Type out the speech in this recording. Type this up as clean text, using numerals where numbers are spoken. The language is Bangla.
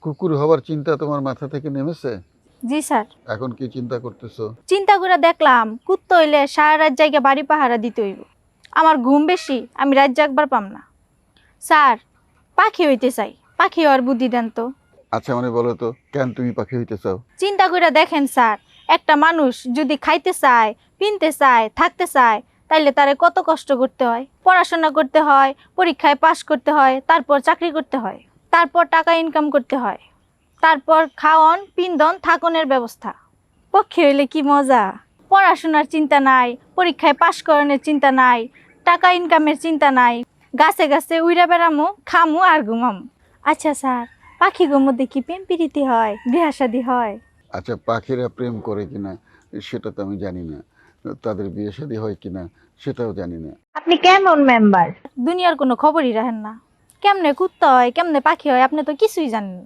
কুকুর হওয়ার চিন্তা তোমার মাথা থেকে নেমেছে? জি স্যার। এখন কি চিন্তা করতেছো? চিন্তা করে দেখলাম কুত্তা হইলে সারা রাত জায়গা বাড়ি পাহারা দিতে হইব। আমার ঘুম বেশি, আমি রাত জাগবার পাম না। স্যার, পাখি হইতে চাই, পাখি হওয়ার বুদ্ধি দেন তো। আচ্ছা মানে বলো তো, কেন তুমি পাখি হইতে চাও? চিন্তা করে দেখেন স্যার, একটা মানুষ যদি খাইতে চায়, পিনতে চায়, থাকতে চায়, তাইলে তারে কত কষ্ট করতে হয়। পড়াশোনা করতে হয়, পরীক্ষায় পাশ করতে হয়, তারপর চাকরি করতে হয়, তারপর টাকা ইনকাম করতে হয়, তারপর খাওয়ন পিন্দন থাকনের ব্যবস্থা। পক্ষে হইলে কি মজা! পড়াশোনার চিন্তা নাই, পরীক্ষায় পাশ করানোর চিন্তা নাই, টাকা ইনকামের চিন্তা নাই, গাছে গাছে উইরা বেড়ামু, খামু আর ঘুমামু। আচ্ছা স্যার, পাখিগুলোর মধ্যে কি প্রেম প্রীতি হয়, বিয়া শাদী হয়? আচ্ছা, পাখিরা প্রেম করে কিনা সেটা তো আমি জানি না, তাদের বিয়ে শাদী হয় কিনা সেটাও জানি না। আপনি কেমন মেম্বার? দুনিয়ার কোনো খবরই রাখেন না। কেমনে কুত্তা হয়, কেমনে পাখি হয়, আপনি তো কিছুই জানেন না।